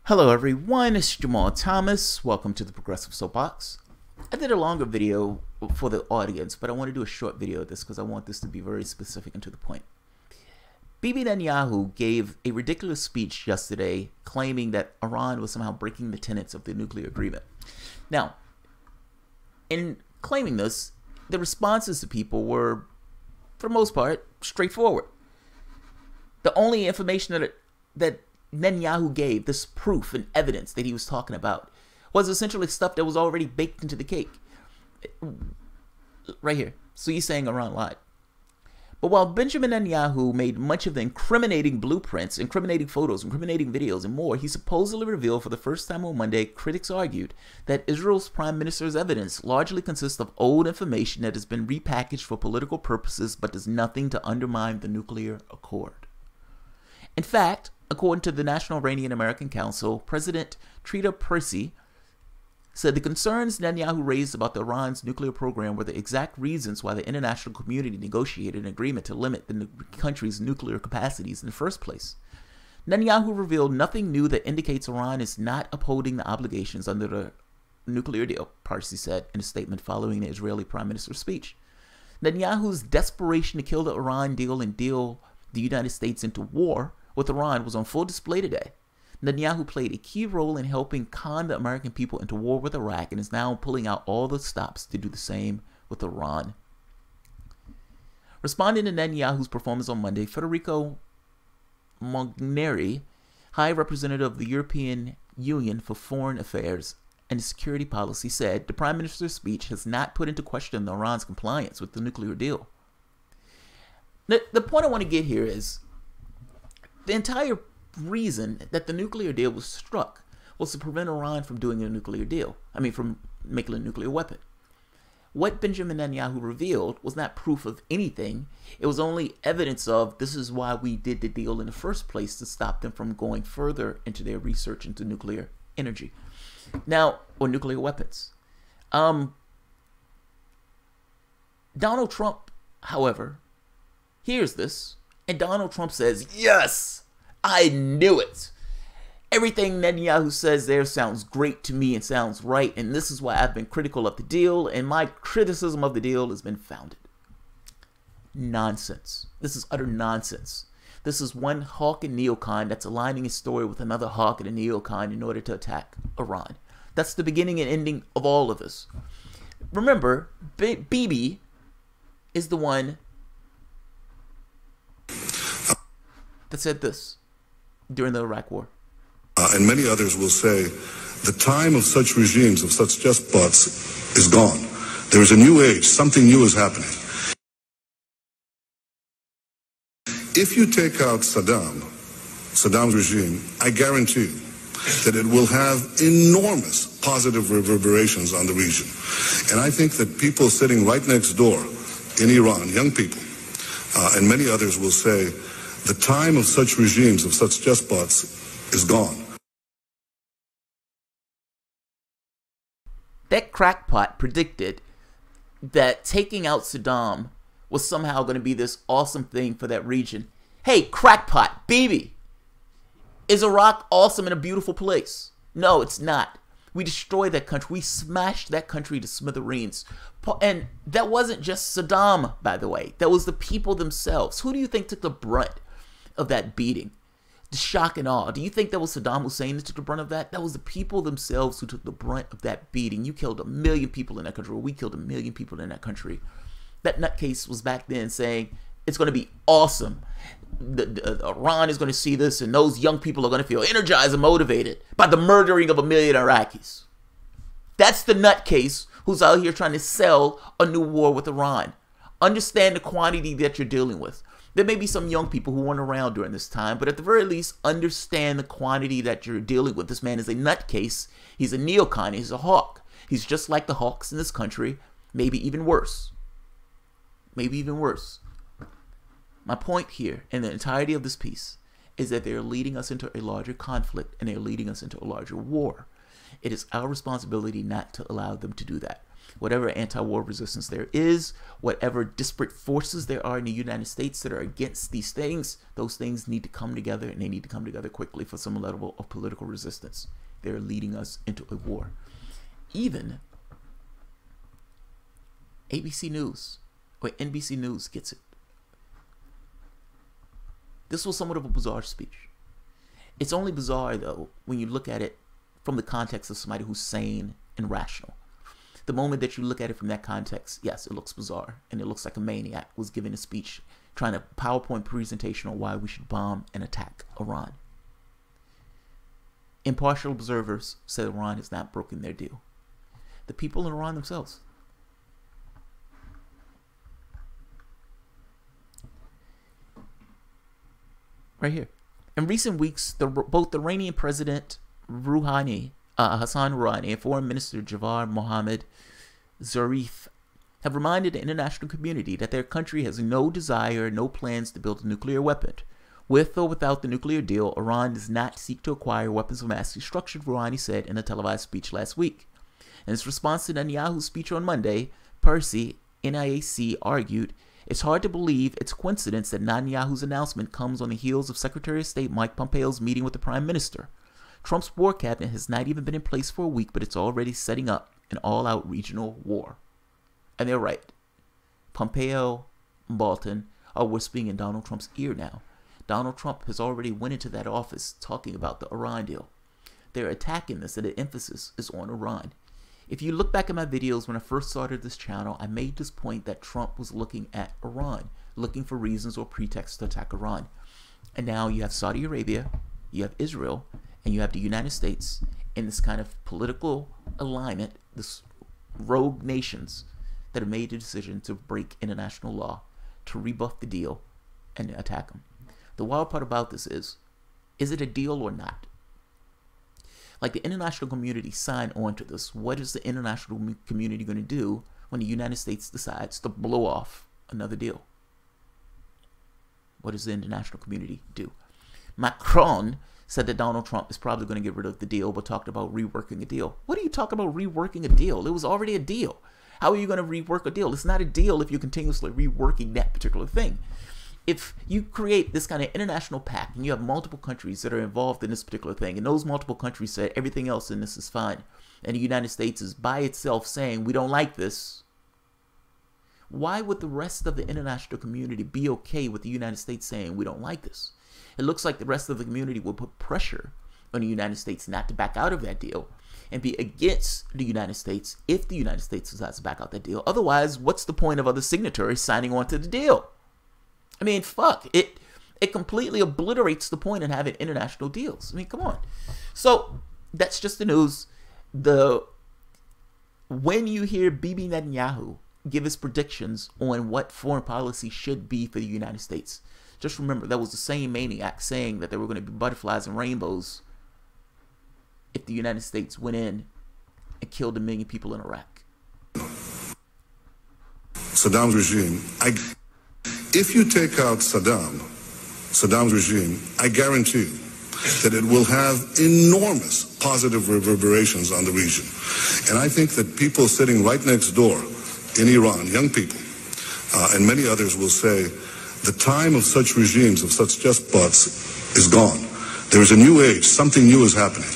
Hello everyone, it's Jamal Thomas. Welcome to the Progressive Soapbox. I did a longer video for the audience, but I want to do a short video of this because I want this to be very specific and to the point. Bibi Netanyahu gave a ridiculous speech yesterday claiming that Iran was somehow breaking the tenets of the nuclear agreement. Now, in claiming this, the responses to people were, for the most part, straightforward. The only information that Netanyahu gave, this proof and evidence that he was talking about, was essentially stuff that was already baked into the cake. Right here. So he's saying Iran lied. But while Benjamin Netanyahu made much of the incriminating blueprints, incriminating photos, incriminating videos, and more, he supposedly revealed for the first time on Monday, critics argued that Israel's prime minister's evidence largely consists of old information that has been repackaged for political purposes but does nothing to undermine the nuclear accord. In fact, according to the National Iranian American Council, President Trita Persi said the concerns Netanyahu raised about Iran's nuclear program were the exact reasons why the international community negotiated an agreement to limit the country's nuclear capacities in the first place. Netanyahu revealed nothing new that indicates Iran is not upholding the obligations under the nuclear deal, Persi said in a statement following the Israeli Prime Minister's speech. Netanyahu's desperation to kill the Iran deal and deal the United States into war with Iran was on full display today. Netanyahu played a key role in helping con the American people into war with Iraq and is now pulling out all the stops to do the same with Iran. Responding to Netanyahu's performance on Monday, Federico Mogherini, High Representative of the European Union for Foreign Affairs and Security Policy, said the Prime Minister's speech has not put into question Iran's compliance with the nuclear deal. The point I want to get here is the entire reason that the nuclear deal was struck was to prevent Iran from doing a nuclear deal. From making a nuclear weapon. What Benjamin Netanyahu revealed was not proof of anything. It was only evidence of this is why we did the deal in the first place, to stop them from going further into their research into nuclear energy. Now, or nuclear weapons. Donald Trump, however, hears this, and Donald Trump says, "Yes, I knew it. Everything Netanyahu says there sounds great to me and sounds right, and this is why I've been critical of the deal, and my criticism of the deal has been founded." Nonsense. This is utter nonsense. This is one hawk and neocon that's aligning his story with another hawk and a neocon in order to attack Iran. That's the beginning and ending of all of this. Remember, Bibi is the one that said this during the Iraq War. And many others will say, the time of such regimes, of such despots, is gone. There is a new age. Something new is happening. If you take out Saddam's regime, I guarantee you that it will have enormous positive reverberations on the region. And I think that people sitting right next door in Iran, young people, and many others will say, the time of such regimes, of such despots, is gone. That crackpot predicted that taking out Saddam was somehow going to be this awesome thing for that region. Hey, crackpot, Bibi, is Iraq awesome and a beautiful place? No, it's not. We destroyed that country. We smashed that country to smithereens. And that wasn't just Saddam, by the way. That was the people themselves. Who do you think took the brunt of that beating? The shock and awe. Do you think that was Saddam Hussein that took the brunt of that? That was the people themselves who took the brunt of that beating. You killed 1 million people in that country. Or we killed 1 million people in that country. That nutcase was back then saying it's going to be awesome. Iran is going to see this, and those young people are going to feel energized and motivated by the murdering of 1 million Iraqis. That's the nutcase who's out here trying to sell a new war with Iran. Understand the quantity that you're dealing with. There may be some young people who weren't around during this time, but at the very least, understand the quantity that you're dealing with. This man is a nutcase. He's a neocon. He's a hawk. He's just like the hawks in this country, maybe even worse. Maybe even worse. My point here, in the entirety of this piece, is that they're leading us into a larger conflict, and they're leading us into a larger war. It is our responsibility not to allow them to do that. whatever anti-war resistance there is, whatever disparate forces there are in the United States that are against these things, those things need to come together, and they need to come together quickly for some level of political resistance. They're leading us into a war. Even ABC News or NBC News gets it. This was somewhat of a bizarre speech. It's only bizarre, though, when you look at it from the context of somebody who's sane and rational. The moment that you look at it from that context, yes, it looks bizarre, and it looks like a maniac was giving a speech trying a PowerPoint presentation on why we should bomb and attack Iran. Impartial observers said Iran has not broken their deal. The people in Iran themselves. Right here. In recent weeks, both the Iranian President Hassan Rouhani and Foreign Minister Javad Mohammad Zarif have reminded the international community that their country has no desire, no plans to build a nuclear weapon. With or without the nuclear deal, Iran does not seek to acquire weapons of mass destruction, Rouhani said in a televised speech last week. In his response to Netanyahu's speech on Monday, Percy, NIAC, argued, "It's hard to believe it's coincidence that Netanyahu's announcement comes on the heels of Secretary of State Mike Pompeo's meeting with the Prime Minister. Trump's war cabinet has not even been in place for a week, but it's already setting up an all-out regional war." And they're right. Pompeo and Bolton are whispering in Donald Trump's ear now. Donald Trump has already went into that office talking about the Iran deal. They're attacking this, and the emphasis is on Iran. If you look back at my videos when I first started this channel, I made this point that Trump was looking at Iran, looking for reasons or pretexts to attack Iran. And now you have Saudi Arabia, you have Israel, and you have the United States in this kind of political alignment, this rogue nations that have made the decision to break international law, to rebuff the deal, and attack them. The wild part about this is it a deal or not? Like, the international community signed on to this. What is the international community going to do when the United States decides to blow off another deal? What does the international community do? Macron said that Donald Trump is probably going to get rid of the deal, but talked about reworking a deal. What are you talking about reworking a deal? It was already a deal. How are you going to rework a deal? It's not a deal if you're continuously reworking that particular thing. If you create this kind of international pact and you have multiple countries that are involved in this particular thing, and those multiple countries said everything else in this is fine, and the United States is by itself saying we don't like this, why would the rest of the international community be okay with the United States saying we don't like this? It looks like the rest of the community will put pressure on the United States not to back out of that deal and be against the United States if the United States decides to back out that deal. Otherwise, what's the point of other signatories signing on to the deal? I mean, fuck, it completely obliterates the point in having international deals. I mean, come on. So that's just the news. When you hear Bibi Netanyahu give his predictions on what foreign policy should be for the United States, just remember that was the same maniac saying that there were going to be butterflies and rainbows if the United States went in and killed 1 million people in Iraq. Saddam's regime, if you take out Saddam's regime, I guarantee you that it will have enormous positive reverberations on the region. And I think that people sitting right next door in Iran, young people, and many others will say, the time of such regimes, of such despots, is gone. There is a new age. Something new is happening.